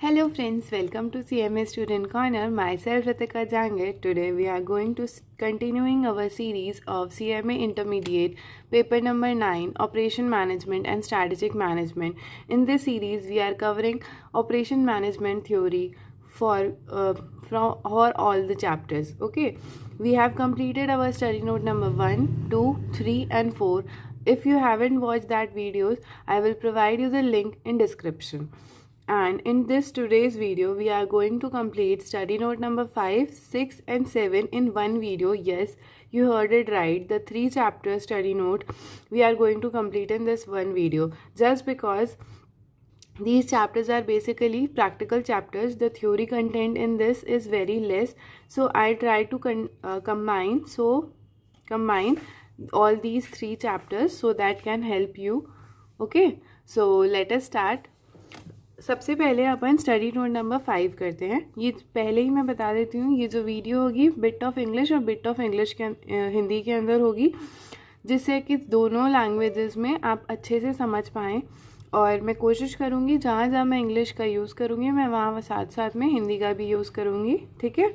Hello friends, welcome to CMA Student Corner. Myself Ritika Jangir. Today we are going to continuing our series of CMA Intermediate paper number 9, Operation Management and Strategic Management. In this series we are covering operation management theory for all the chapters. Okay, we have completed our study note number 1, 2, 3 and 4. If you haven't watched that videos, I will provide you the link in description. And in this today's video, we are going to complete study note number 5, 6 and 7 in one video. Yes, you heard it right. The 3 chapter study note we are going to complete in this one video. Just because these chapters are basically practical chapters, the theory content in this is very less. So I try to combine all these 3 chapters so that can help you. Okay, so let us start. सबसे पहले अपन study note number 5 करते हैं. ये पहले ही मैं बता देती हूँ, ये जो वीडियो होगी बिट ऑफ इंग्लिश और बिट ऑफ इंग्लिश के हिंदी के अंदर होगी, जिससे कि दोनों लैंग्वेजेस में आप अच्छे से समझ पाएँ. और मैं कोशिश करूँगी जहाँ जहाँ मैं इंग्लिश का यूज़ करूँगी मैं वहाँ साथ साथ में हिंदी का भी यूज़ करूँगी. ठीक है,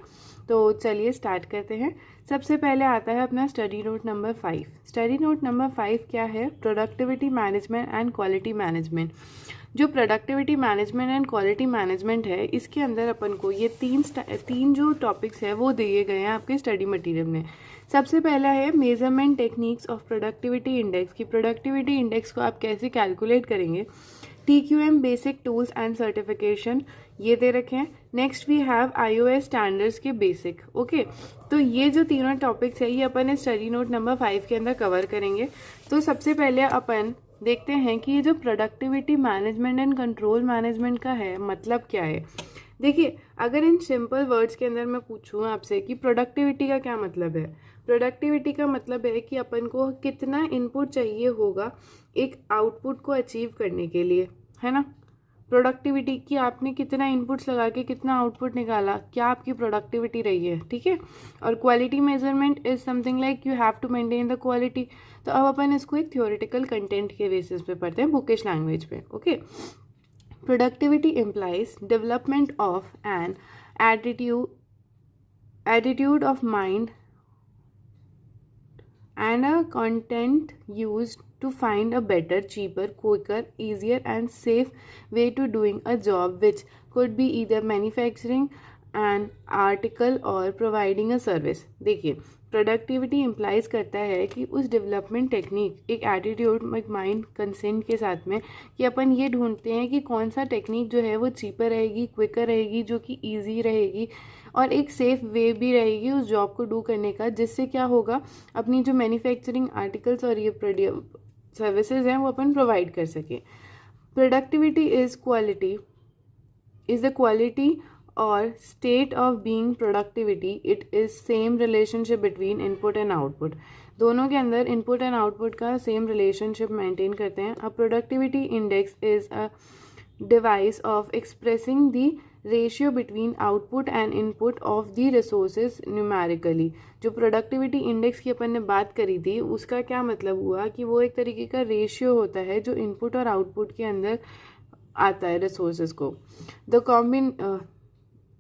तो चलिए स्टार्ट करते हैं. सबसे पहले आता है अपना study note number 5. Study note number 5 क्या है? Productivity management and quality management. जो productivity management and quality management है, इसके अंदर अपन को ये तीन जो टॉपिक्स है वो दिए गए हैं आपके स्टडी मटेरियल में. सबसे पहला है measurement techniques of productivity index. की प्रोडक्टिविटी इंडेक्स को आप कैसे कैलकुलेट करेंगे. TQM basic tools and certification ये दे रखे हैं. Next we have iOS standards के बेसिक. ओके, तो ये जो तीनों टॉपिक्स है ये अपन स्टडी नोट नंबर 5 के अंदर कवर करेंगे. तो सबसे पहले अपन देखते हैं कि ये जो productivity management and control management का है मतलब क्या है. देखिए, अगर इन सिंपल वर्ड्स के अंदर मैं पूछूँ आपसे कि प्रोडक्टिविटी का क्या मतलब है. प्रोडक्टिविटी का मतलब है कि अपन को कितना इनपुट चाहिए होगा एक आउटपुट को अचीव करने के लिए, है ना. प्रोडक्टिविटी की आपने कितना इनपुट्स लगा के कितना आउटपुट निकाला, क्या आपकी प्रोडक्टिविटी रही है. ठीक है, और quality measurement is something like you have to maintain the quality. तो अब अपन इसको एक थ्योरेटिकल कंटेंट के बेसिस पे पढ़ते हैं, बुकिश लैंग्वेज पे. Okay, productivity implies development of an attitude of mind and a content used to find a better, cheaper, quicker, easier and safe way to doing a job, which could be either manufacturing an article or providing a service. देखिए, productivity implies करता है कि उस development technique एक attitude एक mind consent के साथ में कि अपन ये ढूंढते हैं कि कौन सा टेक्निक जो है वो चीपर रहेगी, क्विकर रहेगी, जो कि ईजी रहेगी और एक सेफ वे भी रहेगी उस जॉब को डू करने का, जिससे क्या होगा अपनी जो मैन्युफैक्चरिंग आर्टिकल्स और ये सर्विसेज हैं वो अपन प्रोवाइड कर सकें. प्रोडक्टिविटी इज़ द क्वालिटी और state of being. Productivity it is same relationship between input and output. दोनों के अंदर इनपुट एंड आउटपुट का सेम रिलेशनशिप मेंटेन करते हैं. A productivity index is a device of expressing the ratio between output and input of the resources numerically. जो productivity index की अपन ने बात करी थी उसका क्या मतलब हुआ कि वो एक तरीके का रेशियो होता है जो इनपुट और आउटपुट के अंदर आता है रिसोर्सेज को.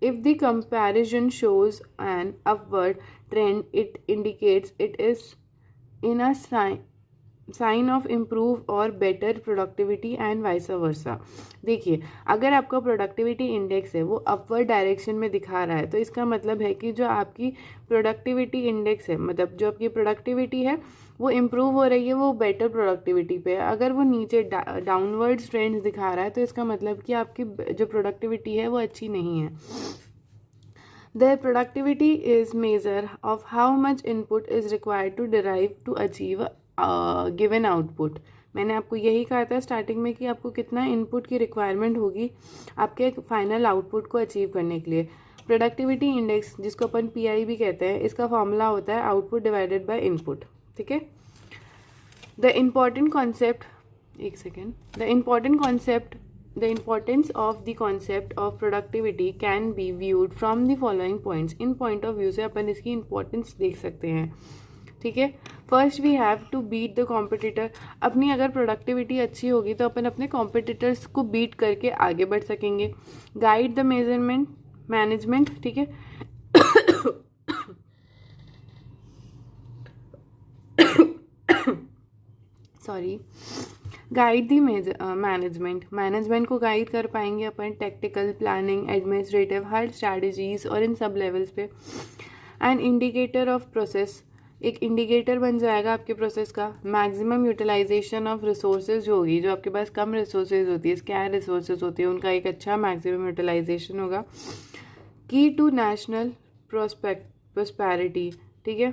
If the comparison shows an upward trend, it indicates it is in a sign of improve or better productivity and vice versa. देखिए, अगर आपका प्रोडक्टिविटी इंडेक्स है वो अपवर्ड डायरेक्शन में दिखा रहा है तो इसका मतलब है कि जो आपकी प्रोडक्टिविटी इंडेक्स है, मतलब जो आपकी प्रोडक्टिविटी है वो इम्प्रूव हो रही है, वो बेटर प्रोडक्टिविटी पे है. अगर वो नीचे डाउनवर्ड ट्रेंड्स दिखा रहा है तो इसका मतलब कि आपकी जो प्रोडक्टिविटी है वो अच्छी नहीं है. Their productivity is measure of how much input is required to derive to achieve a given output. मैंने आपको यही कहा था स्टार्टिंग में कि आपको कितना इनपुट की रिक्वायरमेंट होगी आपके फाइनल आउटपुट को अचीव करने के लिए. प्रोडक्टिविटी इंडेक्स जिसको अपन PI भी कहते हैं, इसका फॉर्मूला होता है आउटपुट डिवाइडेड बाय इनपुट. ठीक है, The importance of the concept of productivity can be viewed from the following points. In point of view से अपन इसकी इम्पोर्टेंस देख सकते हैं. ठीक है। First we have to beat the competitor. अपनी अगर प्रोडक्टिविटी अच्छी होगी तो अपन अपने कॉम्पिटिटर्स को बीट करके आगे बढ़ सकेंगे। गाइड द मेजरमेंट मैनेजमेंट, ठीक है। सॉरी, गाइड दी मैनेजमेंट को गाइड कर पाएंगे अपन, टेक्टिकल, प्लानिंग, एडमिनिस्ट्रेटिव, हर स्ट्रैटेजीज और इन सब लेवल्स पे। एंड इंडिकेटर ऑफ प्रोसेस, एक इंडिकेटर बन जाएगा आपके प्रोसेस का। मैक्सिमम यूटिलाइजेशन ऑफ रिसोर्सेज जो होगी, जो आपके पास कम रिसोर्सेज होती है, स्कैर रिसोर्सेज होती है, उनका एक अच्छा मैक्सिमम यूटिलाइजेशन होगा। की टू नेशनल प्रोस्पेरिटी, ठीक है।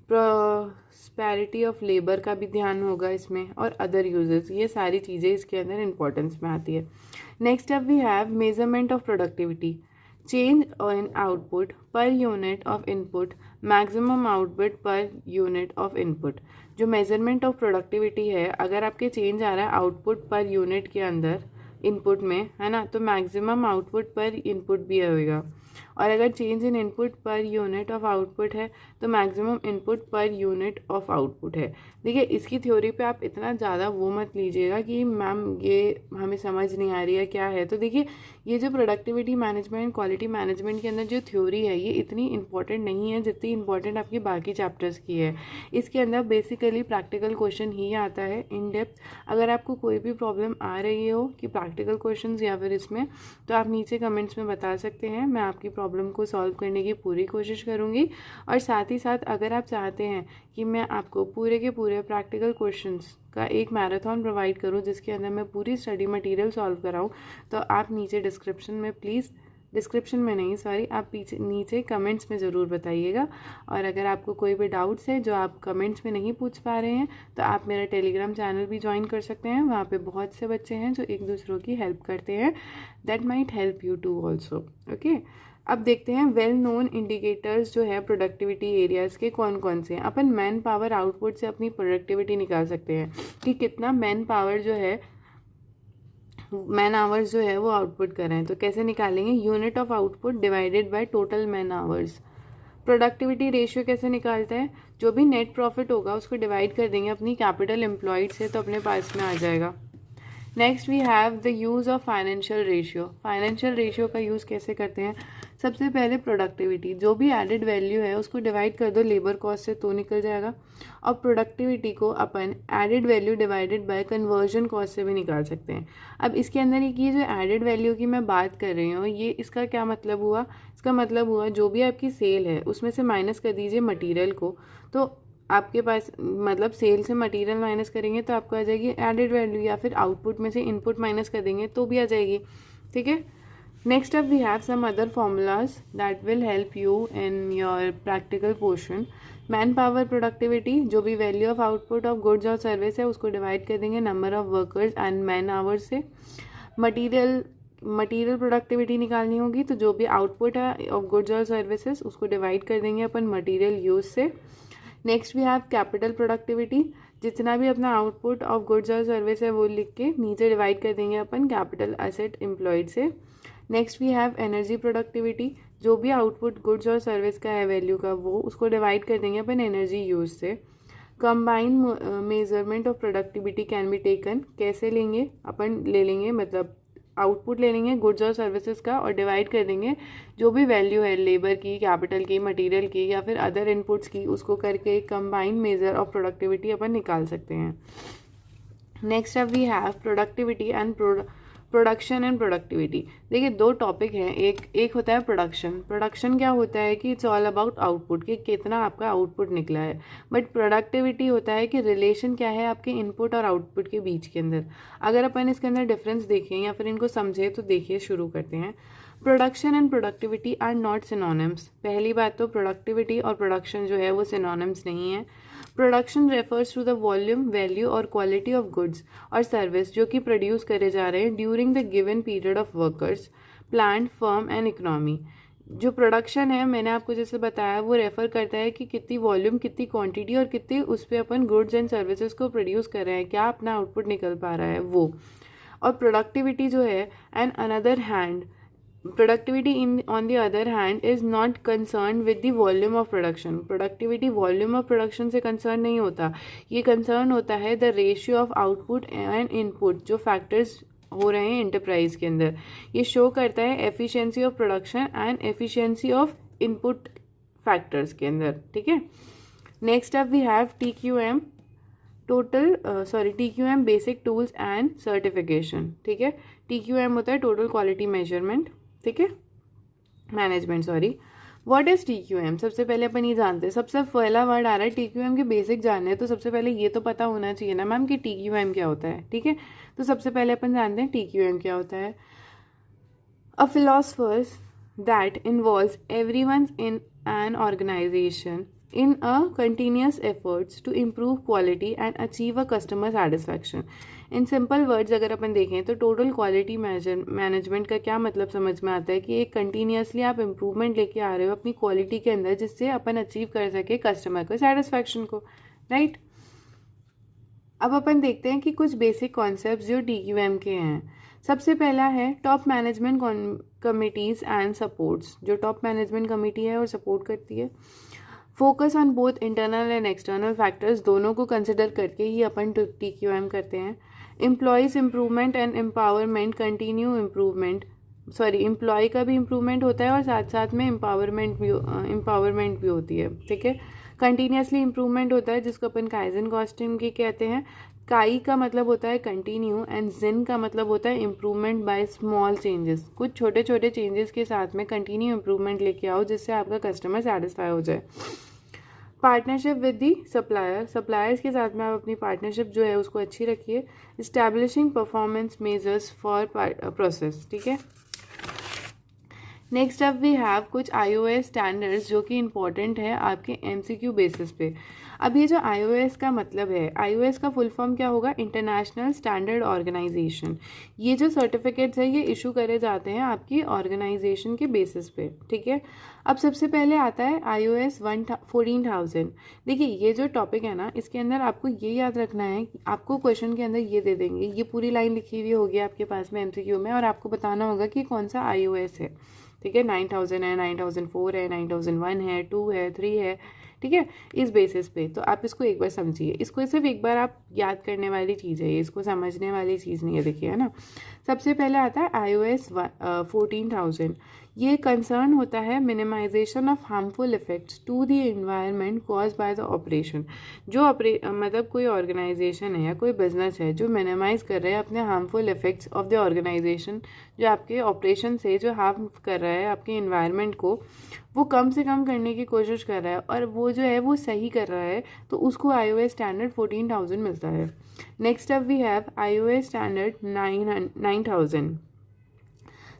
प्रोस्पेरिटी ऑफ लेबर का भी ध्यान होगा इसमें, और अदर यूजेस, ये सारी चीज़ें इसके अंदर इंपॉर्टेंस में आती है। Next up we have measurement of productivity, change in output per unit of input, maximum output per unit of input. जो मेजरमेंट ऑफ प्रोडक्टिविटी है, अगर आपके चेंज आ रहा है आउटपुट पर यूनिट के अंदर इनपुट में, है ना, तो मैक्सिमम आउटपुट पर इनपुट भी होगा। और अगर चेंज इन इनपुट पर यूनिट ऑफ आउटपुट है तो मैक्सिमम इनपुट पर यूनिट ऑफ आउटपुट है। देखिए, इसकी थ्योरी पे आप इतना ज़्यादा वो मत लीजिएगा कि मैम ये हमें समझ नहीं आ रही है क्या है। तो देखिए, ये जो प्रोडक्टिविटी मैनेजमेंट, क्वालिटी मैनेजमेंट के अंदर जो थ्योरी है, ये इतनी इंपॉर्टेंट नहीं है जितनी इंपॉर्टेंट आपकी बाकी चैप्टर्स की है। इसके अंदर बेसिकली प्रैक्टिकल क्वेश्चन ही आता है इन डेप्थ। अगर आपको कोई भी प्रॉब्लम आ रही हो कि प्रैक्टिकल क्वेश्चन या फिर इसमें, तो आप नीचे कमेंट्स में बता सकते हैं, मैं आपकी प्रॉब्लम को सॉल्व करने की पूरी कोशिश करूँगी। और साथ ही साथ अगर आप चाहते हैं कि मैं आपको पूरे के पूरे प्रैक्टिकल क्वेश्चंस का एक मैराथन प्रोवाइड करूं जिसके अंदर मैं पूरी स्टडी मटेरियल सॉल्व कराऊं, तो आप नीचे डिस्क्रिप्शन में नहीं, सॉरी, आप नीचे कमेंट्स में ज़रूर बताइएगा। और अगर आपको कोई भी डाउट्स है जो आप कमेंट्स में नहीं पूछ पा रहे हैं, तो आप मेरा टेलीग्राम चैनल भी ज्वाइन कर सकते हैं। वहाँ पे बहुत से बच्चे हैं जो एक दूसरों की हेल्प करते हैं। That might help you to also, okay. अब देखते हैं वेल नोन इंडिकेटर्स जो है प्रोडक्टिविटी एरियाज़ के कौन कौन से हैं। अपन मैन पावर आउटपुट से अपनी प्रोडक्टिविटी निकाल सकते हैं कि कितना मैन पावर जो है, मैन आवर्स जो है वो आउटपुट कर रहे हैं। तो कैसे निकालेंगे? Unit of output divided by total man hours. Productivity ratio कैसे निकालता है? जो भी नेट प्रॉफिट होगा उसको डिवाइड कर देंगे अपनी कैपिटल एम्प्लॉयड से, तो अपने पास में आ जाएगा। Next we have the use of financial ratio. Financial ratio का यूज़ कैसे करते हैं? सबसे पहले प्रोडक्टिविटी, जो भी एडेड वैल्यू है उसको डिवाइड कर दो लेबर कॉस्ट से, तो निकल जाएगा। और प्रोडक्टिविटी को अपन added value divided by conversion cost से भी निकाल सकते हैं। अब इसके अंदर ये जो एडेड वैल्यू की मैं बात कर रही हूँ, ये इसका क्या मतलब हुआ? इसका मतलब हुआ जो भी आपकी सेल है उसमें से माइनस कर दीजिए मटीरियल को, तो आपके पास मतलब सेल से मटेरियल माइनस करेंगे तो आपको आ जाएगी एडेड वैल्यू, या फिर आउटपुट में से इनपुट माइनस कर देंगे तो भी आ जाएगी, ठीक है। Next up we have some other formulas that will help you in your practical portion. Manpower productivity, जो भी value of output of goods और सर्विस है उसको डिवाइड कर देंगे number of workers and man hours से। Material productivity निकालनी होगी, तो जो भी आउटपुट है ऑफ गुड्स और सर्विसेज उसको डिवाइड कर देंगे अपन मटीरियल यूज से। Next we have capital productivity, जितना भी अपना आउटपुट ऑफ गुड्स और सर्विस है वो लिख के नीचे डिवाइड कर देंगे अपन कैपिटल एसेट एम्प्लॉयड से। Next we have energy productivity, जो भी आउटपुट गुड्स और सर्विस का है वैल्यू का, वो उसको डिवाइड कर देंगे अपन एनर्जी यूज से। Combined measurement of productivity can be taken, कैसे लेंगे? अपन ले लेंगे मतलब आउटपुट ले लेंगे गुड्स और सर्विसेज का और डिवाइड कर देंगे जो भी वैल्यू है लेबर की, कैपिटल की, मटेरियल की या फिर अदर इनपुट्स की, उसको करके कंबाइंड मेजर ऑफ प्रोडक्टिविटी अपन निकाल सकते हैं। नेक्स्ट अब we have productivity and production and productivity. देखिए, दो टॉपिक हैं, एक होता है प्रोडक्शन। प्रोडक्शन क्या होता है कि इट्स ऑल अबाउट आउटपुट, कि कितना आपका आउटपुट निकला है। बट प्रोडक्टिविटी होता है कि रिलेशन क्या है आपके इनपुट और आउटपुट के बीच के अंदर। अगर अपन इसके अंदर डिफरेंस देखें या फिर इनको समझे तो देखिए, शुरू करते हैं। Production and productivity are not synonyms. पहली बात तो प्रोडक्टिविटी और प्रोडक्शन जो है वो सिनोनिम्स नहीं है। Production refers to the volume, value और क्वालिटी ऑफ गुड्स और सर्विस जो कि प्रोड्यूस करे जा रहे हैं during the given period of workers, plant, firm and economy. जो प्रोडक्शन है, मैंने आपको जैसे बताया, वो रेफर करता है कि कितनी वॉल्यूम, कितनी क्वांटिटी और कितनी उस पर अपन गुड्स एंड सर्विसेज को प्रोड्यूस कर रहे हैं, क्या अपना आउटपुट निकल पा रहा है वो। और प्रोडक्टिविटी जो है, and another hand productivity in on the other hand is not concern with the volume of production. Productivity volume of production से कंसर्न नहीं होता, ये कंसर्न होता है the ratio of output and input, जो फैक्टर्स हो रहे हैं इंटरप्राइज के अंदर. ये शो करता है efficiency of production and efficiency of input factors के अंदर. ठीक है. Next up we have TQM, TQM basic tools and certification. ठीक है. TQM होता है टोटल क्वालिटी मेजरमेंट. ठीक है, management, sorry. What is TQM? सबसे पहले अपन ये जानते हैं, सबसे पहला वर्ड आ रहा है TQM के बेसिक जानने हैं, तो सबसे पहले ये तो पता होना चाहिए ना मैम कि TQM क्या होता है. ठीक है, तो सबसे पहले अपन जानते हैं TQM क्या होता है. A philosophers that involves everyone in an organization in a continuous efforts to improve quality and achieve a customer satisfaction. In simple words अगर अपन देखें तो टोटल क्वालिटी मैनेजमेंट का क्या मतलब समझ में आता है कि एक कंटिन्यूसली आप इम्प्रूवमेंट लेके आ रहे हो अपनी क्वालिटी के अंदर, जिससे अपन अचीव कर सके कस्टमर को सेटिस्फैक्शन को. राइट. अब अपन देखते हैं कि कुछ बेसिक कॉन्सेप्ट जो TQM के हैं. सबसे पहला है top management committees and supports, जो टॉप मैनेजमेंट कमिटी है और सपोर्ट करती है. Focus on both internal and external factors, दोनों को कंसिडर करके ही अपन TQM करते हैं. Employees improvement and empowerment, continue improvement, sorry employee का भी इम्प्रूवमेंट होता है और साथ साथ में एम्पावरमेंट भी होती है. ठीक है. कंटिन्यूसली इम्प्रूवमेंट होता है जिसको अपन काइजन कॉस्टिंग की कहते हैं. काई का मतलब होता है कंटिन्यू एंड जिन का मतलब होता है इम्प्रूवमेंट बाय स्मॉल चेंजेस. कुछ छोटे छोटे चेंजेस के साथ में कंटिन्यू इम्प्रूवमेंट लेके आओ जिससे आपका कस्टमर सेटिस्फाई हो जाए. पार्टनरशिप विद दी सप्लायर्स के साथ में आप अपनी पार्टनरशिप जो है उसको अच्छी रखिए. Establishing performance measures for process. ठीक है. नेक्स्ट अप वी हैव कुछ iOS स्टैंडर्ड्स जो कि इम्पॉर्टेंट है आपके MCQ बेसिस पे. अब ये जो iOS का मतलब है, iOS का फुल फॉर्म क्या होगा? International standard organization. ये जो सर्टिफिकेट्स है ये इशू करे जाते हैं आपकी ऑर्गेनाइजेशन के बेसिस पे. ठीक है. अब सबसे पहले आता है iOS 14,000. देखिए ये जो टॉपिक है ना, इसके अंदर आपको ये याद रखना है कि आपको क्वेश्चन के अंदर ये दे देंगे, ये पूरी लाइन लिखी हुई होगी आपके पास में MCQ में, और आपको बताना होगा कि कौन सा iOS है. ठीक है. 9000 है, 9004 है, 9001 है, 2 है, 3 है. ठीक है. इस बेसिस पे तो आप इसको एक बार समझिए. इसको सिर्फ एक बार आप याद करने वाली चीज़ है, इसको समझने वाली चीज़ नहीं है. देखिए, है ना. सबसे पहले आता है iOS 14,000. ये कंसर्न होता है minimization of harmful effects to the environment cause by the operation. जो मतलब कोई ऑर्गेनाइजेशन है या कोई बिजनेस है जो मिनिमाइज कर रहा है अपने harmful effects of the organization, जो आपके ऑपरेशन से जो हार्म कर रहा है आपके इन्वायरमेंट को, वो कम से कम करने की कोशिश कर रहा है और वो जो है वो सही कर रहा है, तो उसको iOS स्टैंडर्ड 14,000 मिलता है. Next up we have iOS standard 9,000.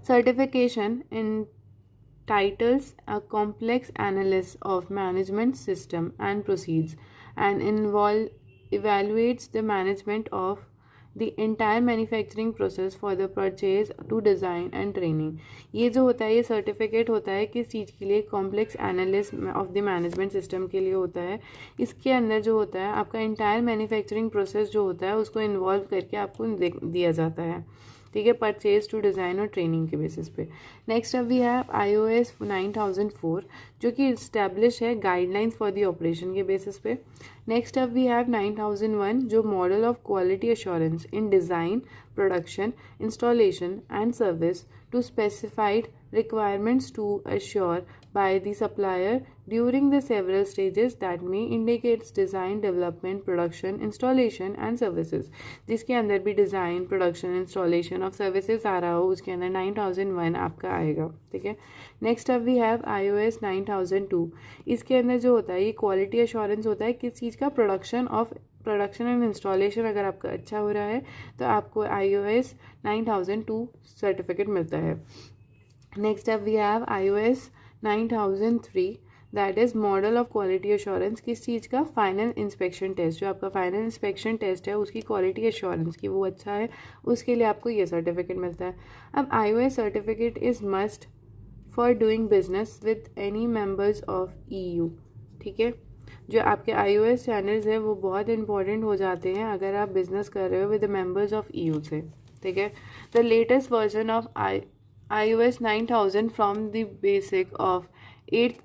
Certification entitles a complex analysis of management system and proceeds and evaluates the management of the entire manufacturing process for the purchase to design and training. ये जो होता है ये certificate होता है किस चीज़ के लिए? Complex analysis of the management system के लिए होता है. इसके अंदर जो होता है आपका इंटायर मैन्युफैक्चरिंग प्रोसेस जो होता है उसको इन्वॉल्व करके आपको दिया जाता है. ठीक है. परचेज टू डिज़ाइन और ट्रेनिंग के बेसिस पे. नेक्स्ट अब वी हैव iOS 9004 जो कि इस्टेब्लिश है गाइडलाइंस फॉर द ऑपरेशन के बेसिस पे. नेक्स्ट अब वी हैव 9001 जो model of quality assurance in design, production, installation and service to specified requirements to assure by the supplier during the several stages that may indicate design, development, production, installation and services. जिसके अंदर भी design, production, installation of services आ रहा हो उसके अंदर 9001 आपका आएगा. ठीक है. नेक्स्ट अब वी हैव iOS 9002. इसके अंदर जो होता है ये क्वालिटी अश्योरेंस होता है किस चीज़ का? प्रोडक्शन एंड इंस्टॉलेशन अगर आपका अच्छा हो रहा है तो आपको iOS 9002 सर्टिफिकेट मिलता है. नेक्स्ट अब we have iOS 9003 that is model of quality assurance. किस चीज़ का? Final inspection test. जो आपका फाइनल इंस्पेक्शन टेस्ट है उसकी क्वालिटी अश्योरेंस की वो अच्छा है, उसके लिए आपको ये सर्टिफिकेट मिलता है. अब iOS certificate is must for doing business with any members of EU. ठीक है. जो आपके iOS चैनल्स है वो बहुत इंपॉर्टेंट हो जाते हैं अगर आप बिजनेस कर रहे हो with the members of EU से. ठीक है. The latest version of iOS 9000 from the basic of 8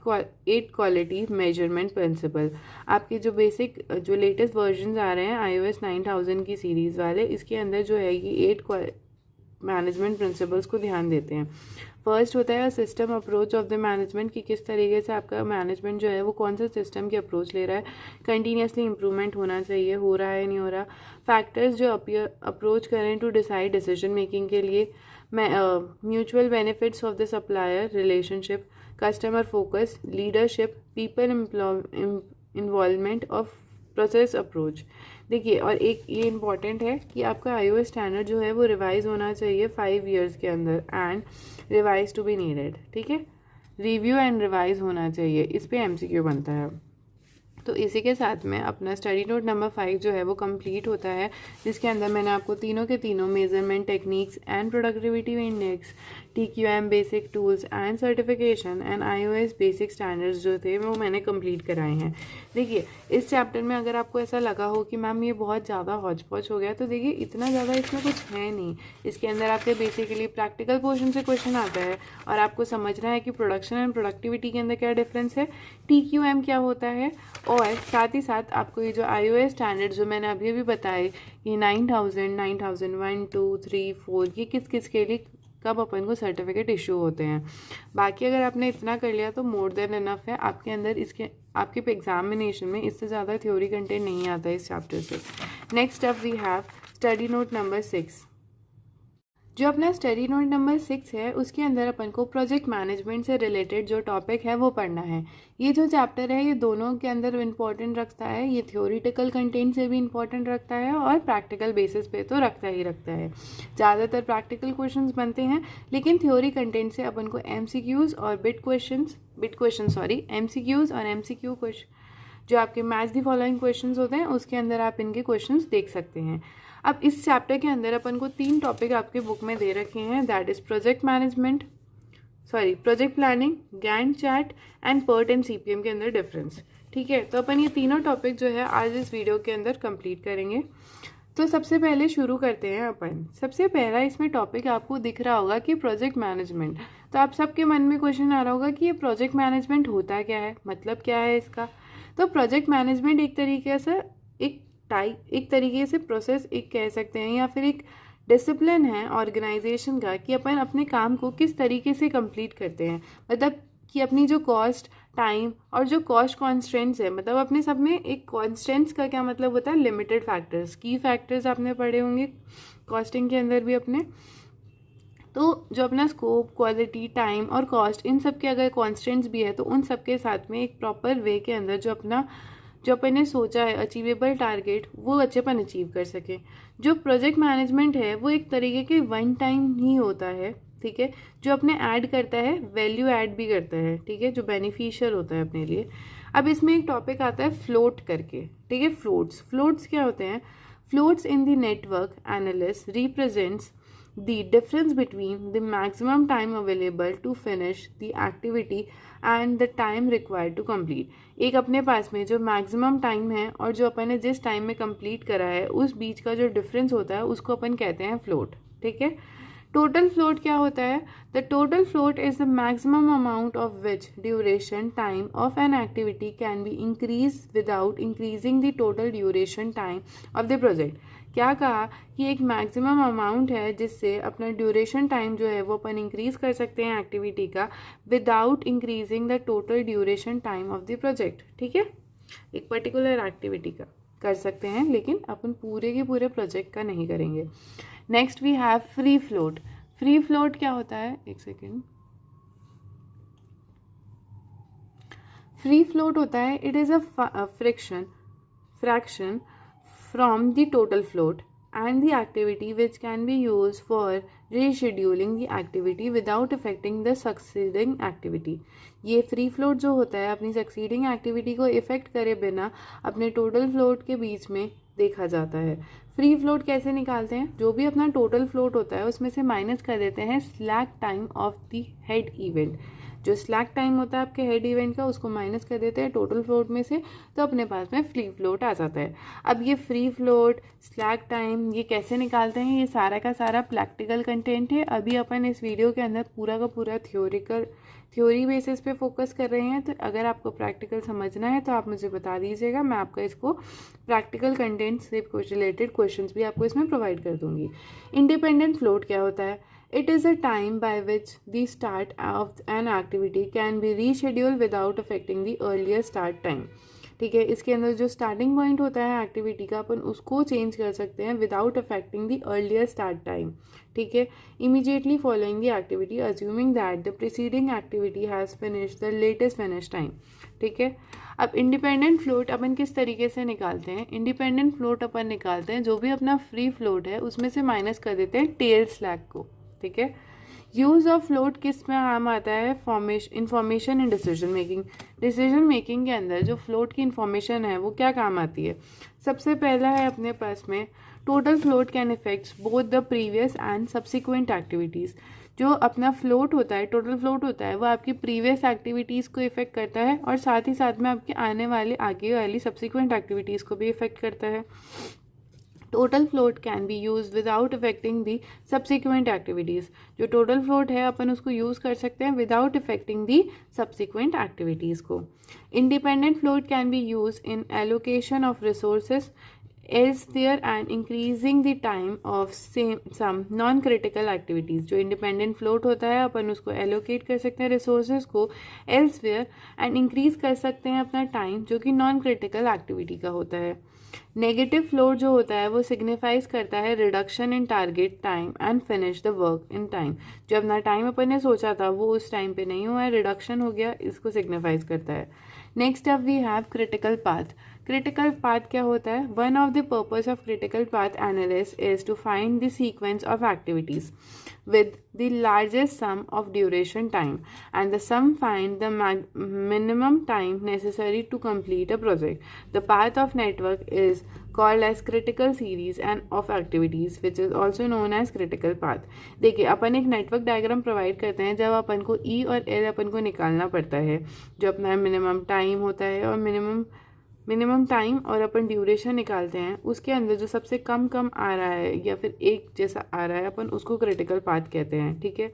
quality measurement principle। आपके जो बेसिक जो लेटेस्ट वर्जन आ रहे हैं iOS 9000 की सीरीज़ वाले, इसके अंदर जो है ये 8 मैनेजमेंट प्रिंसिपल्स को ध्यान देते हैं। फर्स्ट होता है system approach of the management, कि किस तरीके से आपका मैनेजमेंट जो है वो कौन सा सिस्टम की अप्रोच ले रहा है, कंटिन्यूसली इम्प्रूवमेंट होना चाहिए, हो रहा है नहीं हो रहा। फैक्टर्स जो अप्रोच करें टू डिसाइड डिसीजन मेकिंग के लिए, mutual benefits of the supplier relationship, customer focus, leadership, people involvement of process approach. देखिए, और एक ये इम्पॉर्टेंट है कि आपका iOS स्टैंडर्ड जो है वो रिवाइज होना चाहिए 5 years के अंदर, and revise to be needed. ठीक है, रिव्यू एंड रिवाइज होना चाहिए, इस पे MCQ बनता है। तो इसी के साथ में अपना स्टडी नोट नंबर 5 जो है वो कंप्लीट होता है, जिसके अंदर मैंने आपको तीनों के तीनों measurement techniques and productivity index, TQM basic tools and certification and iOS basic standards जो थे वो मैंने कंप्लीट कराए हैं। देखिए, इस चैप्टर में अगर आपको ऐसा लगा हो कि मैम ये बहुत ज़्यादा हौच पौच हो गया, तो देखिए इतना ज़्यादा इसमें कुछ है नहीं। इसके अंदर आपके बेसिकली प्रैक्टिकल पोर्शन से क्वेश्चन आता है, और आपको समझना है कि प्रोडक्शन एंड प्रोडक्टिविटी के अंदर क्या डिफरेंस है, TQM क्या होता है, और साथ ही साथ आपको ये जो iOS स्टैंडर्ड जो मैंने अभी अभी बताए, ये 9000, 9001, 2, 3, 4, ये किस किस के लिए कब अपन को सर्टिफिकेट इशू होते हैं। बाकी अगर आपने इतना कर लिया तो मोर देन इनफ है। आपके अंदर इसके आपके एग्जामिनेशन में इससे ज़्यादा थ्योरी कंटेंट नहीं आता है इस चैप्टर से। Next up we have study note number 6। जो अपना स्टडी नोट नंबर 6 है उसके अंदर अपन को प्रोजेक्ट मैनेजमेंट से रिलेटेड जो टॉपिक है वो पढ़ना है। ये जो चैप्टर है ये दोनों के अंदर इम्पॉर्टेंट रखता है, ये थ्योरिटिकल कंटेंट से भी इम्पॉर्टेंट रखता है और प्रैक्टिकल बेसिस पे तो रखता ही रखता है। ज़्यादातर प्रैक्टिकल क्वेश्चंस बनते हैं, लेकिन थ्योरी कंटेंट से अपन को MCQs और MCQs और MCQ क्वेश्चन जो आपके मैच दी फॉलोइंग क्वेश्चंस होते हैं उसके अंदर आप इनके क्वेश्चंस देख सकते हैं। अब इस चैप्टर के अंदर अपन को 3 टॉपिक आपके बुक में दे रखे हैं, that is project planning, Gantt chart and PERT and CPM के अंदर डिफरेंस। ठीक है, तो अपन ये तीनों टॉपिक जो है आज इस वीडियो के अंदर कंप्लीट करेंगे। तो सबसे पहले शुरू करते हैं अपन। सबसे पहला इसमें टॉपिक आपको दिख रहा होगा कि प्रोजेक्ट मैनेजमेंट। तो आप सबके मन में क्वेश्चन आ रहा होगा कि ये प्रोजेक्ट मैनेजमेंट होता क्या है, मतलब क्या है इसका। तो प्रोजेक्ट मैनेजमेंट एक तरीके से प्रोसेस एक कह सकते हैं, या फिर एक डिसिप्लिन है ऑर्गेनाइजेशन का कि अपन अपने काम को किस तरीके से कंप्लीट करते हैं। मतलब कि अपनी जो कॉस्ट, टाइम और जो कॉस्ट कॉन्स्टेंट्स है, मतलब अपने सब में एक कॉन्स्टेंट्स का क्या मतलब होता है, लिमिटेड फैक्टर्स, की फैक्टर्स आपने पढ़े होंगे कॉस्टिंग के अंदर भी अपने। तो जो अपना स्कोप, क्वालिटी, टाइम और कॉस्ट, इन सब के अगर कॉन्स्टेंट्स भी है तो उन सब के साथ में एक प्रॉपर वे के अंदर जो अपन ने सोचा है अचीवेबल टारगेट, वो अच्छे अपन अचीव कर सकें। जो प्रोजेक्ट मैनेजमेंट है वो एक तरीके के वन टाइम ही होता है, ठीक है, जो अपने ऐड करता है, वैल्यू ऐड भी करता है, ठीक है, जो बेनिफिशियल होता है अपने लिए। अब इसमें एक टॉपिक आता है फ्लोट करके, ठीक है, फ्लोट्स क्या होते हैं। Floats in the network analyst represents the difference between the maximum time available to finish the activity and the time required to complete। एक अपने पास में जो मैक्सिमम टाइम है और जो अपन ने जिस टाइम में कंप्लीट करा है उस बीच का जो डिफरेंस होता है उसको अपन कहते हैं फ्लोट। ठीक है, टोटल फ्लोट क्या होता है। The total float is the maximum amount of which duration time of an activity can be increase without increasing the total duration time of the project. क्या कहा कि एक मैक्सिमम अमाउंट है जिससे अपना ड्यूरेशन टाइम जो है वो अपन इंक्रीज कर सकते हैं एक्टिविटी का, without increasing the total duration time of the project. ठीक है, एक पर्टिकुलर एक्टिविटी का कर सकते हैं, लेकिन अपन पूरे के पूरे प्रोजेक्ट का नहीं करेंगे। Next we have free float. Free float क्या होता है, एक सेकेंड। फ्री फ्लोट होता है, it is a fraction from the total float and the activity which can be used for rescheduling the activity without affecting the succeeding activity। ये free float जो होता है अपनी सक्सीडिंग एक्टिविटी को effect करे बिना अपने टोटल फ्लोट के बीच में देखा जाता है। फ्री फ्लोट कैसे निकालते हैं, जो भी अपना टोटल फ्लोट होता है उसमें से माइनस कर देते हैं slack time of the head event. जो स्लैक टाइम होता है आपके हेड इवेंट का उसको माइनस कर देते हैं टोटल फ्लोट में से, तो अपने पास में फ्री फ्लोट आ जाता है। अब ये फ्री फ्लोट, स्लैक टाइम, ये कैसे निकालते हैं, ये सारा का सारा प्रैक्टिकल कंटेंट है। अभी अपन इस वीडियो के अंदर पूरा का पूरा थ्योरी बेसिस पे फोकस कर रहे हैं। तो अगर आपको प्रैक्टिकल समझना है तो आप मुझे बता दीजिएगा, मैं आपका इसको प्रैक्टिकल कंटेंट से कुछ रिलेटेड क्वेश्चंस भी आपको इसमें प्रोवाइड कर दूंगी। इंडिपेंडेंट फ्लोट क्या होता है? It is a time by which the start of an activity can be reschedule without affecting the earlier start time. ठीक है, इसके अंदर जो स्टार्टिंग पॉइंट होता है एक्टिविटी का, अपन उसको चेंज कर सकते हैं without affecting the earlier start time. ठीक है, immediately following the activity assuming that the preceding activity has finished the latest finish time. ठीक है, अब इंडिपेंडेंट फ्लोट अपन किस तरीके से निकालते हैं? इंडिपेंडेंट फ्लोट अपन निकालते हैं जो भी अपना फ्री फ्लोट है उसमें से माइनस कर देते हैं टेल स्लैक को। ठीक है, यूज़ ऑफ फ्लोट किस में काम आता है? इंफॉर्मेशन इन डिसीजन मेकिंग के अंदर जो फ्लोट की इंफॉर्मेशन है वो क्या काम आती है? सबसे पहला है अपने पास में total float can effects both the previous and subsequent activities. जो अपना फ्लोट होता है, टोटल फ्लोट होता है, वो आपकी प्रीवियस एक्टिविटीज़ को इफेक्ट करता है और साथ ही साथ में आपके आगे वाली सब्सिक्वेंट एक्टिविटीज़ को भी इफेक्ट करता है। Total float can be use without affecting the subsequent activities. जो टोटल फ्लोट है अपन उसको यूज़ कर सकते हैं विदाउट अफेक्टिंग दी सब्सिक्वेंट एक्टिविटीज़ को। Independent float can be use in allocation of resources elsewhere and increasing the time of some non-critical activities। जो independent float होता है अपन उसको एलोकेट कर सकते हैं रिसोर्सेज को elsewhere and increase कर सकते हैं अपना टाइम जो कि नॉन क्रिटिकल एक्टिविटी का होता है। नेगेटिव फ्लोट जो होता है वो सिग्निफाइज करता है reduction in target time and finish the work in time. जो अपना टाइम अपन ने सोचा था वो उस टाइम पे नहीं हुआ है, रिडक्शन हो गया, इसको सिग्निफाइज करता है। Next up we have critical path. Critical path क्या होता है? One of the purpose of critical path analysis is to find the sequence of activities with the largest sum of duration time and the sum find the minimum time necessary to complete a project. The path of network is called as critical series and of activities which is also known as critical path। देखिए अपन एक network diagram provide करते हैं जब अपन को ई और L upon को निकालना पड़ता है। जो अपना मिनिमम टाइम होता है और मिनिमम टाइम और अपन ड्यूरेशन निकालते हैं, उसके अंदर जो सबसे कम आ रहा है या फिर एक जैसा आ रहा है अपन उसको क्रिटिकल पाथ कहते हैं। ठीक है,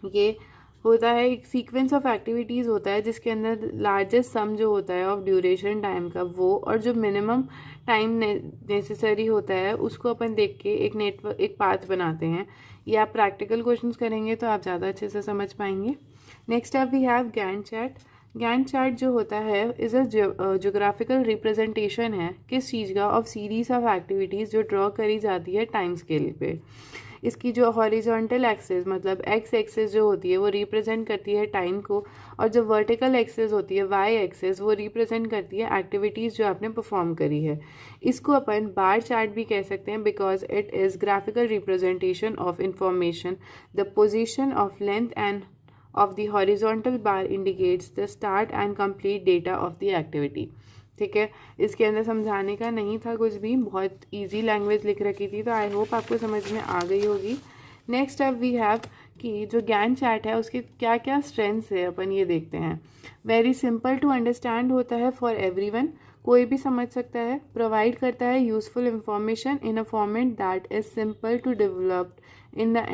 ये होता है एक सीक्वेंस ऑफ एक्टिविटीज़ होता है जिसके अंदर लार्जेस्ट सम जो होता है ऑफ ड्यूरेशन टाइम का वो, और जो मिनिमम टाइम नेसेसरी होता है उसको अपन देख के एक पाथ बनाते हैं। ये आप प्रैक्टिकल क्वेश्चंस करेंगे तो आप ज़्यादा अच्छे से समझ पाएंगे। Next up we have Gantt chart. Gantt chart जो होता है इज़ अ ज्योग्राफिकल रिप्रेजेंटेशन है किस चीज़ का? ऑफ सीरीज ऑफ एक्टिविटीज़ जो ड्रॉ करी जाती है टाइम स्केल पे। इसकी जो हॉरिजॉन्टल एक्सिस मतलब एक्स एक्सिस जो होती है वो रिप्रेजेंट करती है टाइम को, और जो वर्टिकल एक्सिस होती है वाई एक्सिस वो रिप्रेजेंट करती है एक्टिविटीज़ जो आपने परफॉर्म करी है। इसको अपन बार चार्ट भी कह सकते हैं because it is graphical representation of information. The position of length and of the horizontal bar indicates the start and complete data of the activity। ठीक है, इसके अंदर समझाने का नहीं था कुछ भी, बहुत इजी लैंग्वेज लिख रखी थी, तो आई होप आपको समझ में आ गई होगी। नेक्स्ट अब वी हैव कि जो गैंट चार्ट है उसके क्या क्या स्ट्रेंथ्स है अपन ये देखते हैं। वेरी सिंपल टू अंडरस्टैंड होता है फॉर एवरीवन, कोई भी समझ सकता है। प्रोवाइड करता है useful information in a format that is simple to develop in the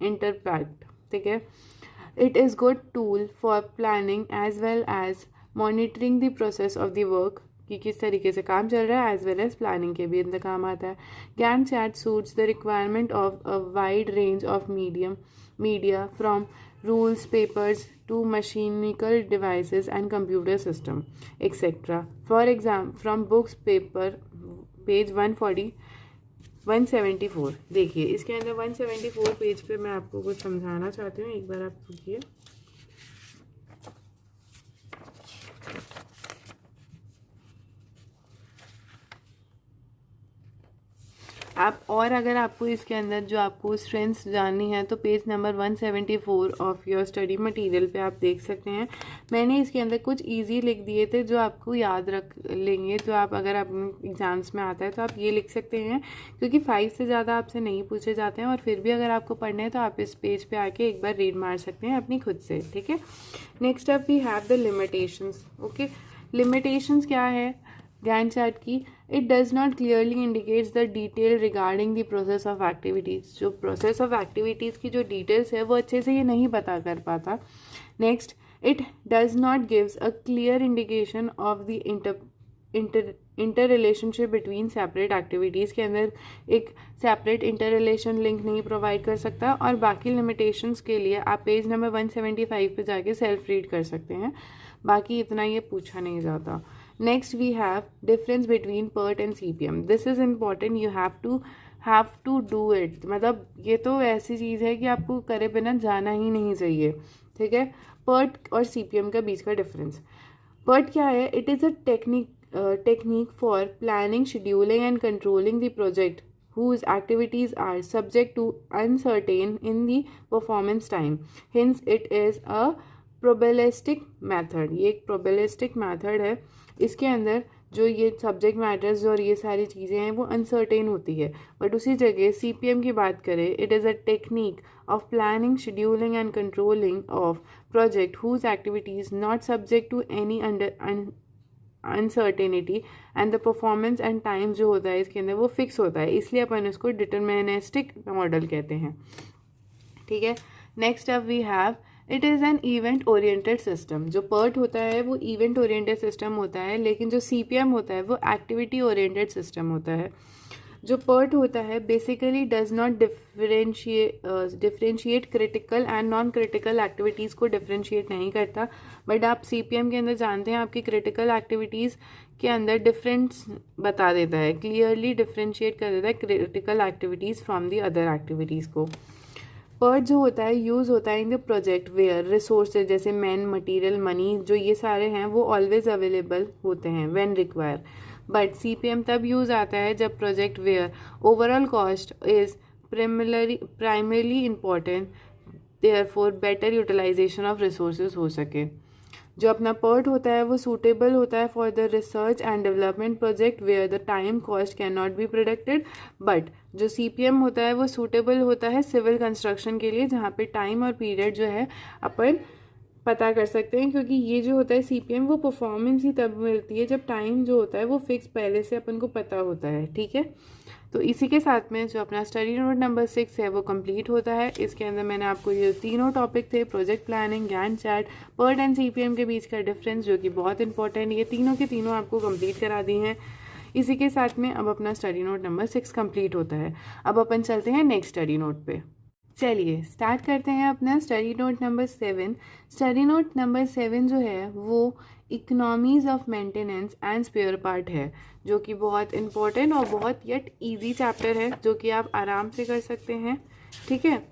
interpret. ठीक है, it is good tool for planning as well as monitoring the process of the work कि किस तरीके से काम चल रहा है, एज वेल एज प्लानिंग के भी अंदर काम आता है। Gantt chart suits the requirement of a wide range of media from rules papers to mechanical devices and computer system etcetera. For exam from books paper page 174। देखिए इसके अंदर 174 page पे मैं आपको कुछ समझाना चाहती हूँ, एक बार आप सुनिए। आप और अगर आपको इसके अंदर जो आपको स्ट्रेंथ्स जाननी है तो page number 174 of your study material पे आप देख सकते हैं। मैंने इसके अंदर कुछ इजी लिख दिए थे जो आपको याद रख लेंगे, जो आप अगर आप एग्जाम्स में आता है तो आप ये लिख सकते हैं, क्योंकि 5 से ज़्यादा आपसे नहीं पूछे जाते हैं। और फिर भी अगर आपको पढ़ने हैं तो आप इस पेज पे आके एक बार रीड मार सकते हैं अपनी खुद से, ठीक है। Next up we have the limitations. Okay, limitations क्या है गैंट चार्ट की? It does not clearly indicates the detail regarding the process of activities. जो प्रोसेस ऑफ एक्टिविटीज़ की जो डिटेल्स है वो अच्छे से ये नहीं पता कर पाता। Next, it does not gives a clear indication of the inter relationship between separate activities. के अंदर एक सेपरेट इंटर रिलेशन लिंक नहीं प्रोवाइड कर सकता। और बाकी लिमिटेशंस के लिए आप पेज नंबर 175 पे जाके सेल्फ रीड कर सकते हैं, बाकी इतना ये पूछा नहीं जाता। Next we have difference between PERT and CPM। This is important, you have to do it. मतलब ये तो ऐसी चीज़ है कि आपको करे बिना जाना ही नहीं चाहिए, ठीक है। PERT और CPM का बीच का डिफरेंस। PERT क्या है? It is a technique for planning, scheduling and controlling the project whose activities are subject to uncertain in the performance time. Hence it is a probabilistic method। ये एक probabilistic method है। इसके अंदर जो ये subject matters और ये सारी चीज़ें हैं वो अनसर्टेन होती है। बट उसी जगह CPM की बात करें, it is a technique of planning, scheduling and controlling of project whose activities not subject to any uncertainty and the performance and time जो होता है इसके अंदर वो फिक्स होता है, इसलिए अपन इसको डिटर्मिनिस्टिक मॉडल कहते हैं, ठीक है। Next up we have it is an event oriented system. जो PERT होता है वो इवेंट ओरिएंटेड सिस्टम होता है, लेकिन जो CPM होता है वो एक्टिविटी ओरिएंटेड सिस्टम होता है। जो PERT होता है basically does not differentiate critical and non critical activities को डिफरेंशिएट नहीं करता। बट आप CPM के अंदर जानते हैं आपकी क्रिटिकल एक्टिविटीज़ के अंदर डिफरेंस बता देता है, क्लियरली डिफरेंशिएट कर देता है critical activities from the other activities को। PERT जो होता है यूज़ होता है in the project where resources जैसे मैन, मटेरियल, मनी, जो ये सारे हैं वो ऑलवेज अवेलेबल होते हैं व्हेन रिक्वायर। बट CPM तब यूज़ आता है जब project where overall cost is primarily important, therefore better utilization of resources हो सके। जो अपना PERT होता है वो सूटेबल होता है for the research and development project where the time cost cannot be predicted. But जो CPM होता है वो सूटेबल होता है सिविल कंस्ट्रक्शन के लिए, जहाँ पे टाइम और पीरियड जो है अपन पता कर सकते हैं, क्योंकि ये जो होता है CPM वो परफॉर्मेंस ही तब मिलती है जब टाइम जो होता है वो फिक्स पहले से अपन को पता होता है, ठीक है। तो इसी के साथ में जो अपना स्टडी नोट नंबर 6 है वो कंप्लीट होता है। इसके अंदर मैंने आपको ये तीनों टॉपिक थे, project planning, Gantt chart, PERT and CPM के बीच का डिफरेंस, जो कि बहुत इंपॉर्टेंट, ये तीनों के तीनों आपको कंप्लीट करा दी हैं। इसी के साथ में अब अपना स्टडी नोट नंबर 6 कंप्लीट होता है। अब अपन चलते हैं नेक्स्ट स्टडी नोट पे। चलिए स्टार्ट करते हैं अपना study note number 7। Study note number 7 जो है वो economies of maintenance and spare part है, जो कि बहुत इंपॉर्टेंट और बहुत येट इजी चैप्टर है, जो कि आप आराम से कर सकते हैं, ठीक है।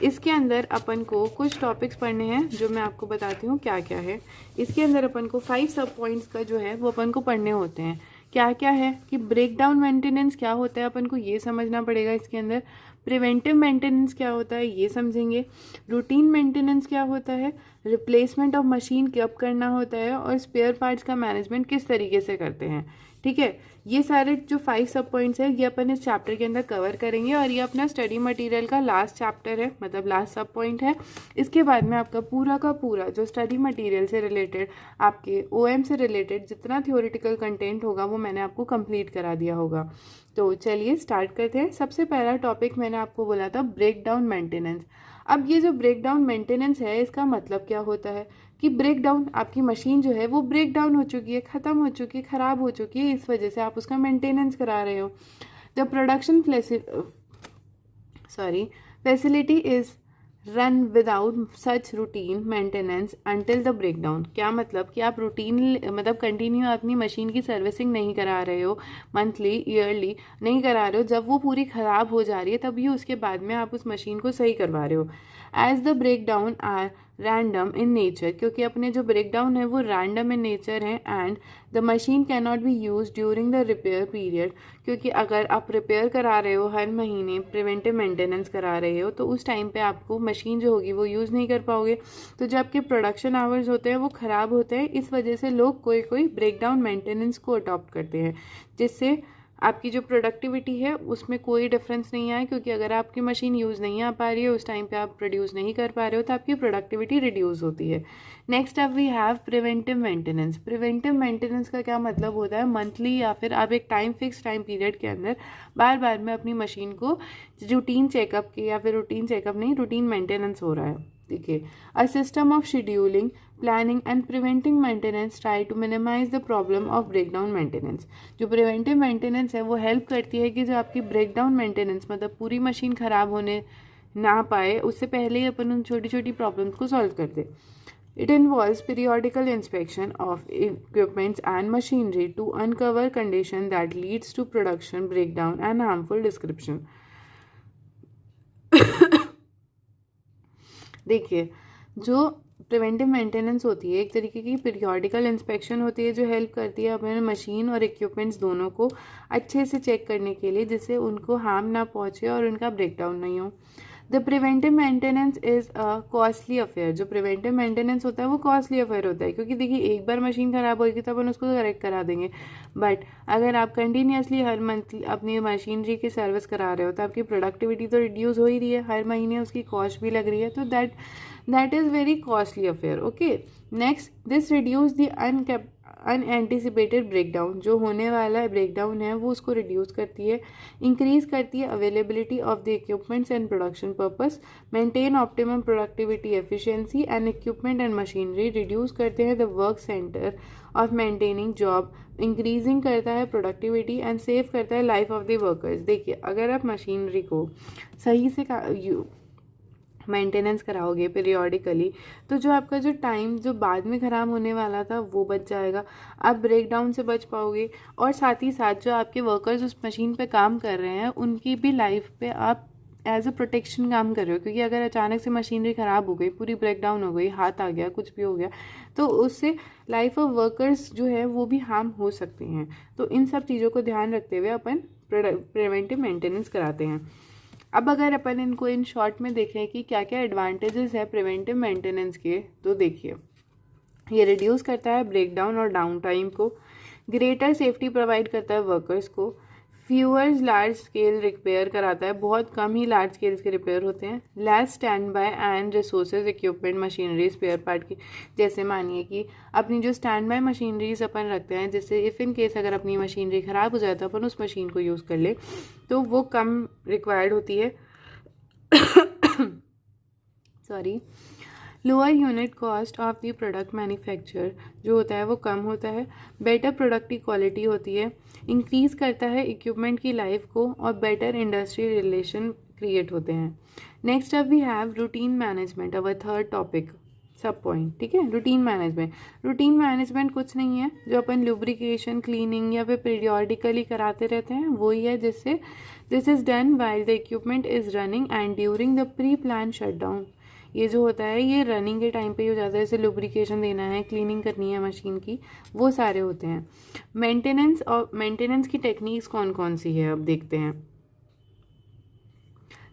इसके अंदर अपन को कुछ टॉपिक्स पढ़ने हैं जो मैं आपको बताती हूँ क्या क्या है। इसके अंदर अपन को 5 सब पॉइंट्स का जो है वो अपन को पढ़ने होते हैं। क्या क्या है कि ब्रेक डाउन मेंटेनेंस क्या होता है अपन को ये समझना पड़ेगा। इसके अंदर प्रिवेंटिव मेंटेनेंस क्या होता है ये समझेंगे, रूटीन मेंटेनेंस क्या होता है, रिप्लेसमेंट ऑफ मशीन कब करना होता है, और स्पेयर पार्ट्स का मैनेजमेंट किस तरीके से करते हैं, ठीक है। ये सारे जो 5 सब पॉइंट्स है ये अपन इस चैप्टर के अंदर कवर करेंगे, और ये अपना स्टडी मटेरियल का लास्ट चैप्टर है, मतलब लास्ट सब पॉइंट है। इसके बाद में आपका पूरा का पूरा जो स्टडी मटेरियल से रिलेटेड, आपके OM से रिलेटेड जितना थ्योरेटिकल कंटेंट होगा वो मैंने आपको कंप्लीट करा दिया होगा। तो चलिए स्टार्ट करते हैं। सबसे पहला टॉपिक मैंने आपको बोला था ब्रेक डाउन मेंटेनेंस। अब ये जो ब्रेक डाउन मेंटेनेंस है इसका मतलब क्या होता है कि ब्रेक डाउन, आपकी मशीन जो है वो ब्रेक डाउन हो चुकी है, ख़त्म हो चुकी है, ख़राब हो चुकी है, इस वजह से आप उसका मेंटेनेंस करा रहे हो। The production facility is run without such routine maintenance until the breakdown. क्या मतलब कि आप रूटीन मतलब कंटिन्यू अपनी मशीन की सर्विसिंग नहीं करा रहे हो, मंथली ईयरली नहीं करा रहे हो, जब वो पूरी ख़राब हो जा रही है तभी उसके बाद में आप उस मशीन को सही करवा रहे हो। As the breakdown are random in nature, क्योंकि अपने जो ब्रेकडाउन है वो रैंडम इन नेचर है, and the machine cannot be use during the repair period, क्योंकि अगर आप रिपेयर करा रहे हो हर महीने, प्रिवेंटिव मेंटेनेंस करा रहे हो, तो उस टाइम पे आपको मशीन जो होगी वो यूज़ नहीं कर पाओगे। तो जो आपके प्रोडक्शन आवर्स होते हैं वो ख़राब होते हैं, इस वजह से लोग कोई कोई ब्रेकडाउन मेंटेनेंस को अडॉप्ट करते हैं, जिससे आपकी जो प्रोडक्टिविटी है उसमें कोई डिफरेंस नहीं आए, क्योंकि अगर आपकी मशीन यूज़ नहीं आ पा रही है, उस टाइम पे आप प्रोड्यूस नहीं कर पा रहे हो, तो आपकी प्रोडक्टिविटी रिड्यूस होती है। Next up we have preventive maintenance. Preventive maintenance का क्या मतलब होता है, मंथली या फिर आप एक फिक्स टाइम पीरियड के अंदर बार बार में अपनी मशीन को रूटीन चेकअप के, या फिर रूटीन चेकअप नहीं, रूटीन मेंटेनेंस हो रहा है, ठीक है। A system of scheduling, planning and preventing maintenance try to minimize the problem of breakdown maintenance. जो प्रिवेंटिव मेंटेनेंस है वो हेल्प करती है कि जो आपकी ब्रेकडाउन मेंटेनेंस, मतलब पूरी मशीन ख़राब होने ना पाए, उससे पहले ही अपन उन छोटी छोटी प्रॉब्लम्स को सॉल्व कर दे। It involves periodical inspection of equipments and machinery to uncover condition that leads to production breakdown and harmful description. देखिए, जो प्रिवेंटिव मेंटेनेंस होती है एक तरीके की पीरियोडिकल इंस्पेक्शन होती है, जो हेल्प करती है अपने मशीन और इक्विपमेंट्स दोनों को अच्छे से चेक करने के लिए, जिससे उनको हार्म ना पहुंचे और उनका ब्रेकडाउन नहीं हो। The preventive maintenance is a costly affair. जो प्रिवेंटिव मेंटेनेंस होता है वो कॉस्टली अफेयर होता है, क्योंकि देखिए एक बार मशीन ख़राब होगी तो अपन उसको करेक्ट करा देंगे, बट अगर आप कंटिन्यूसली हर मंथ अपनी मशीनरी की सर्विस करा रहे हो तो आपकी प्रोडक्टिविटी तो रिड्यूस हो ही रही है, हर महीने उसकी कॉस्ट भी लग रही है, तो that is very costly affair. Okay, next, this reduce the unanticipated breakdown. जो होने वाला ब्रेकडाउन है वो उसको रिड्यूस करती है, इंक्रीज करती है availability of the equipments and production purpose, maintain optimum productivity efficiency and equipment and machinery, reduce करते हैं the work centre of maintaining job, increasing करता है प्रोडक्टिविटी एंड सेव करता है लाइफ ऑफ द वर्कर्स। देखिए, अगर आप मशीनरी को सही से मेंटेनेंस कराओगे पीरियोडिकली, तो जो आपका जो टाइम जो बाद में ख़राब होने वाला था वो बच जाएगा, आप ब्रेकडाउन से बच पाओगे, और साथ ही साथ जो आपके वर्कर्स उस मशीन पे काम कर रहे हैं उनकी भी लाइफ पे आप एज अ प्रोटेक्शन काम कर रहे हो, क्योंकि अगर अचानक से मशीनरी ख़राब हो गई, पूरी ब्रेकडाउन हो गई, हाथ आ गया, कुछ भी हो गया, तो उससे लाइफ ऑफ वर्कर्स जो है वो भी हार्म हो सकते हैं। तो इन सब चीज़ों को ध्यान रखते हुए अपन प्रिवेंटिव मेंटेनेंस कराते हैं। अब अगर अपन इनको इन शॉर्ट में देखें कि क्या क्या एडवांटेजेस है प्रिवेंटिव मेंटेनेंस के, तो देखिए, ये रिड्यूस करता है ब्रेकडाउन और डाउन टाइम को, ग्रेटर सेफ्टी प्रोवाइड करता है वर्कर्स को, फ्यूअर्स लार्ज स्केल रिपेयर कराता है, बहुत कम ही लार्ज स्केल के रिपेयर होते हैं, less standby and resources equipment machinery spare part की, जैसे मानिए कि अपनी जो स्टैंड बाय मशीनरीज अपन रखते हैं, जिससे इफ़ इन केस अगर अपनी मशीनरी ख़राब हो जाए तो अपन उस मशीन को यूज़ कर ले, तो वो कम रिक्वायर्ड होती है। Sorry, lower unit cost of the product manufacture जो होता है वो कम होता है, बेटर प्रोडक्ट की क्वालिटी होती है, इंक्रीज करता है इक्विपमेंट की लाइफ को, और बेटर इंडस्ट्री रिलेशन क्रिएट होते हैं। Next up we have routine management, our third topic sub point, ठीक है। रूटीन मैनेजमेंट कुछ नहीं है, जो अपन लुब्रिकेशन, क्लीनिंग या फिर पीरियोडिकली कराते रहते हैं वही है, जिससे this is done while the equipment is running and during the pre plan shutdown. ये जो होता है ये रनिंग के टाइम पे ही हो जाता है, जैसे लुब्रिकेशन देना है, क्लीनिंग करनी है मशीन की, वो सारे होते हैं। मेंटेनेंस की टेक्निक्स कौन कौन सी है, अब देखते हैं।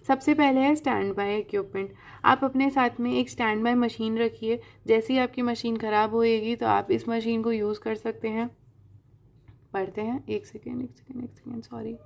सबसे पहले है स्टैंड बाय इक्विपमेंट। आप अपने साथ में एक स्टैंड बाय मशीन रखिए, जैसे ही आपकी मशीन ख़राब होएगी तो आप इस मशीन को यूज़ कर सकते हैं। पढ़ते हैं, एक second, sorry.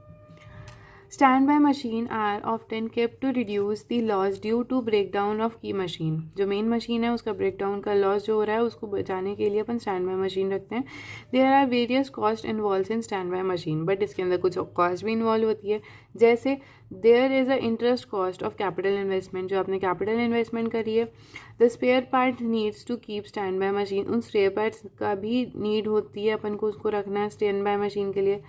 Standby machine are often kept to reduce the loss due to breakdown of की मशीन। जो मेन मशीन है उसका ब्रेकडाउन का लॉस जो हो रहा है उसको बचाने के लिए अपन स्टैंड बाय मशीन रखते हैं। There are various cost involve in standby machine, but इसके अंदर कुछ कॉस्ट भी इन्वॉल्व होती है, जैसे there is a interest cost of capital investment, जो आपने कैपिटल इन्वेस्टमेंट करी है। The spare part needs to keep standby machine, उन स्पेयर पार्ट्स का भी नीड होती है अपन को, उसको रखना है स्टैंड बाय मशीन के लिए।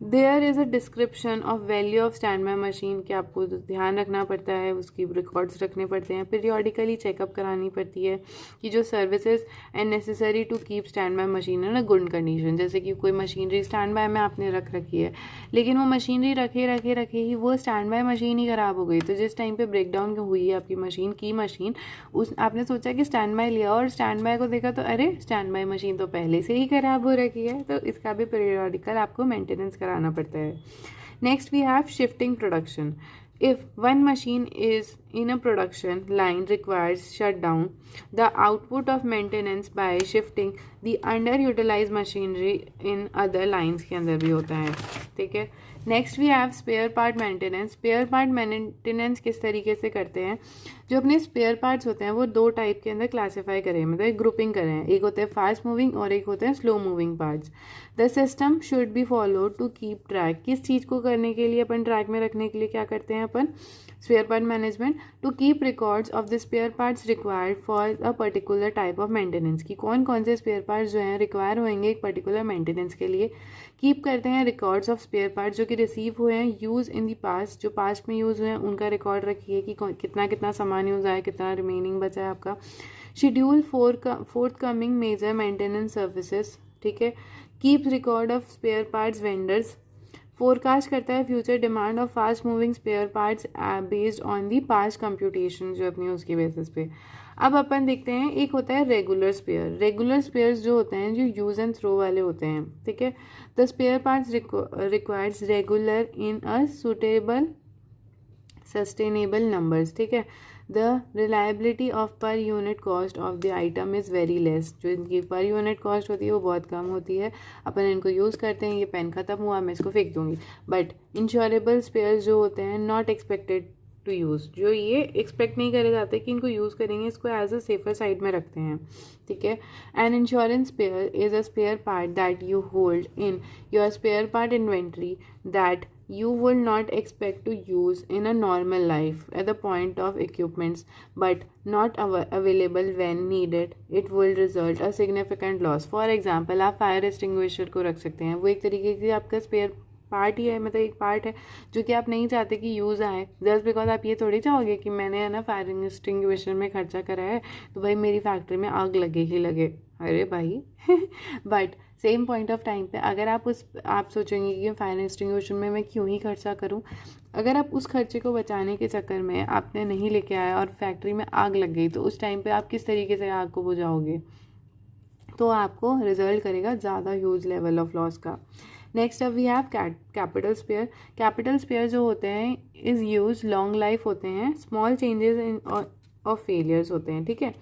There is a description of value of standby machine, कि आपको ध्यान रखना पड़ता है, उसकी रिकॉर्ड्स रखने पड़ते हैं, पीरियोडिकली चेकअप करानी पड़ती है कि जो services and necessary to keep standby machine है ना गुड कंडीशन। जैसे कि कोई मशीनरी स्टैंड बाय में आपने रख रखी है, लेकिन वो मशीनरी रखे ही वो स्टैंड बाय मशीन ही ख़राब हो गई, तो जिस टाइम पे ब्रेक डाउन हुई है आपकी मशीन उस आपने सोचा कि स्टैंड बाय लिया और स्टैंड बाय को देखा तो अरे स्टैंड बाय मशीन तो पहले से ही ख़राब हो रखी है, तो इसका भी पीरियोडिकल आपको मेंटेनेंस कराना पड़ता है। Next we have shifting production. If one machine is in a production line requires shutdown, the output of maintenance by shifting the underutilized machinery in other lines के अंदर भी होता है, ठीक है। Next we have spare part maintenance. Spare part maintenance किस तरीके से करते हैं, जो अपने स्पेयर पार्ट्स होते हैं वो दो टाइप के अंदर क्लासीफाई करें, मतलब एक ग्रुपिंग करें, एक होते हैं फास्ट मूविंग और एक होते हैं slow moving parts. The system should be follow to keep track, किस चीज़ को करने के लिए अपन ट्रैक में रखने के लिए क्या करते हैं अपन, spare part management, to keep records of the spare parts required for a particular type of maintenance, की कौन कौन से स्पेयर पार्ट्स जो हैं रिक्वायर होंगे एक पर्टिकुलर मेंटेनेंस के लिए। कीप करते हैं रिकॉर्ड्स ऑफ स्पेयर पार्ट्स जो कि रिसीव हुए हैं, यूज़ इन दी पास्ट, जो पास्ट में यूज़ हुए हैं उनका रिकॉर्ड रखिए कि कितना कितना सामान यूज़ आया, कितना रिमेनिंग बचा है आपका। Schedule forthcoming major maintenance services, ठीक है। Keep record of spare parts vendors, forecast करता है future demand of fast moving spare parts based on the past computation, जो अपनी उसकी बेसिस पे। अब अपन देखते हैं, एक होता है रेगुलर स्पेयर। रेगुलर स्पेयर्स जो होते हैं जो यूज़ एंड थ्रो वाले होते हैं, ठीक है। The spare parts requires regular in a suitable sustainable numbers, ठीक है। The reliability of per unit cost of the item is very less, जो इनकी पर यूनिट कॉस्ट होती है वो बहुत कम होती है। अपन इनको यूज़ करते हैं, ये पेन ख़त्म हुआ मैं इसको फेंक दूंगी। बट इंश्योरेबल स्पेयर्स जो होते हैं नॉट एक्सपेक्टेड टू यूज़, जो ये एक्सपेक्ट नहीं करे जाते कि इनको यूज़ करेंगे, इसको एज अ सेफर साइड में रखते हैं, ठीक है। An insurance spare is a spare part that you hold in your spare part inventory that you will not expect to use in a normal life at the point of equipments but not available when needed. It will result a significant loss. For example, आप fire extinguisher को रख सकते हैं, वो एक तरीके से आपका स्पेयर पार्ट ही है, मतलब एक पार्ट है जो कि आप नहीं चाहते कि यूज़ आए, जस्ट बिकॉज आप ये थोड़ी चाहोगे कि मैंने है ना फायर एक्सटिंग्विशर में खर्चा करा है तो भाई मेरी फैक्ट्री में आग लगे ही लगे, अरे भाई but same point of time पे अगर आप सोचेंगे कि फायर एक्सटिंग्विशर में मैं क्यों ही खर्चा करूं, अगर आप उस खर्चे को बचाने के चक्कर में आपने नहीं लेके आया और फैक्ट्री में आग लग गई, तो उस टाइम पे आप किस तरीके से आग को बुझाओगे, तो आपको रिजल्ट करेगा ज़्यादा ह्यूज लेवल ऑफ लॉस का। नेक्स्ट अब we have capital spare. Capital spare जो होते हैं इज़ यूज लॉन्ग लाइफ होते हैं, small changes in of failures होते हैं, ठीक है।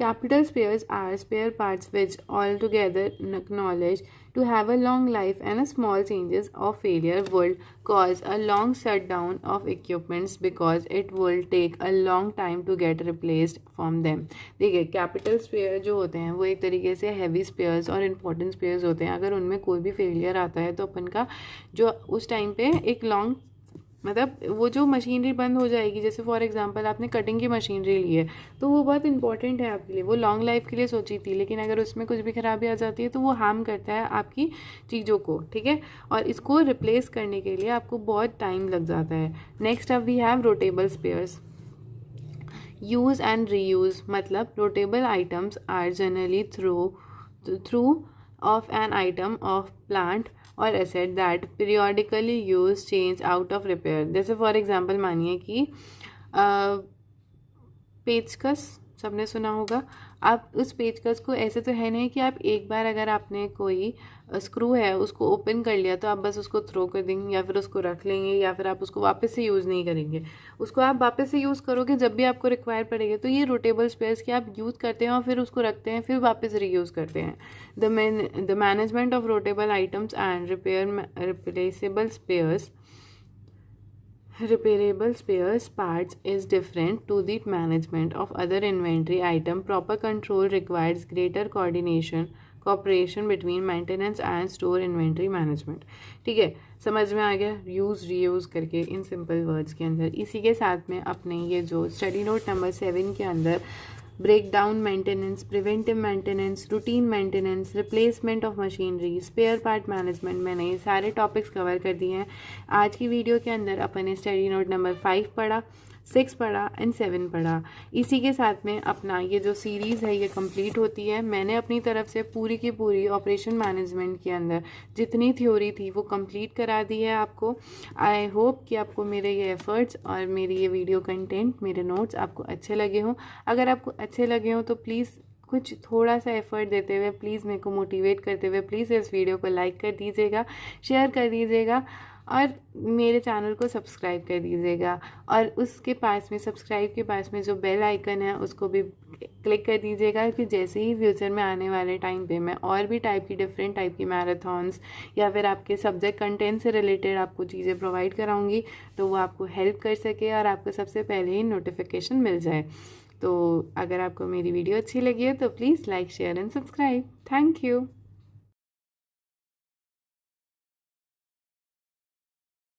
Capital spares are spare parts which altogether acknowledge to have a long life, and a small changes of failure would cause a long shutdown of equipments because it will take a long time to get replaced from them. देखिए capital spare जो होते हैं वो एक तरीके से heavy spheres और important spheres होते हैं, अगर उनमें कोई भी फेलियर आता है तो अपन का जो उस टाइम पे एक लॉन्ग, मतलब वो जो मशीनरी बंद हो जाएगी, जैसे फॉर एग्जांपल आपने कटिंग की मशीनरी ली है तो वो बहुत इंपॉर्टेंट है आपके लिए, वो लॉन्ग लाइफ के लिए सोची थी, लेकिन अगर उसमें कुछ भी खराबी आ जाती है तो वो हार्म करता है आपकी चीज़ों को, ठीक है, और इसको रिप्लेस करने के लिए आपको बहुत टाइम लग जाता है। नेक्स्ट अब we have rotable spares. Use and reuse, मतलब rotable items are generally through of an item of plant or asset that periodically use change out of repair. जैसे फॉर एग्जांपल मानिए कि पेचकस सबने सुना होगा, आप उस पेचकस को ऐसे तो है नहीं कि आप एक बार अगर आपने कोई स्क्रू है उसको ओपन कर लिया तो आप बस उसको थ्रो कर देंगे या फिर उसको रख लेंगे या फिर आप उसको वापस से यूज़ नहीं करेंगे, उसको आप वापस से यूज़ करोगे जब भी आपको रिक्वायर पड़ेगा। तो ये रोटेबल स्पेयर्स कि आप यूज़ करते हैं और फिर उसको रखते हैं फिर वापस रीयूज़ करते हैं। The management of rotatable items and repairable spares parts is different to the management of other inventory item. Proper control requires greater cooperation between maintenance and store inventory management. ठीक है, समझ में आ गया यूज़ रीयूज़ करके in simple words के अंदर। इसी के साथ में अपने ये जो स्टडी नोट नंबर 7 के अंदर breakdown maintenance, preventive maintenance, routine maintenance, replacement of machinery, spare part management, मैंने ये सारे टॉपिक्स कवर कर दिए हैं। आज की वीडियो के अंदर अपन ने स्टडी नोट नंबर 5 पढ़ा, 6 पढ़ा एंड 7 पढ़ा। इसी के साथ में अपना ये जो सीरीज़ है ये कंप्लीट होती है। मैंने अपनी तरफ से पूरी की पूरी ऑपरेशन मैनेजमेंट के अंदर जितनी थ्योरी थी वो कंप्लीट करा दी है आपको। आई होप कि आपको मेरे ये एफर्ट्स और मेरी ये वीडियो कंटेंट, मेरे नोट्स आपको अच्छे लगे हों। अगर आपको अच्छे लगे हों तो प्लीज़ कुछ थोड़ा सा एफर्ट देते हुए, प्लीज़ मेरे को मोटिवेट करते हुए प्लीज़ इस वीडियो को लाइक कर दीजिएगा, शेयर कर दीजिएगा और मेरे चैनल को सब्सक्राइब कर दीजिएगा। और उसके पास में, सब्सक्राइब के पास में जो बेल आइकन है उसको भी क्लिक कर दीजिएगा कि जैसे ही फ्यूचर में आने वाले टाइम पे मैं और भी टाइप की डिफरेंट टाइप की मैराथॉन्स या फिर आपके सब्जेक्ट कंटेंट से रिलेटेड आपको चीज़ें प्रोवाइड कराऊंगी तो वो आपको हेल्प कर सके और आपको सबसे पहले ही नोटिफिकेशन मिल जाए। तो अगर आपको मेरी वीडियो अच्छी लगी है तो please like, share and subscribe. Thank you.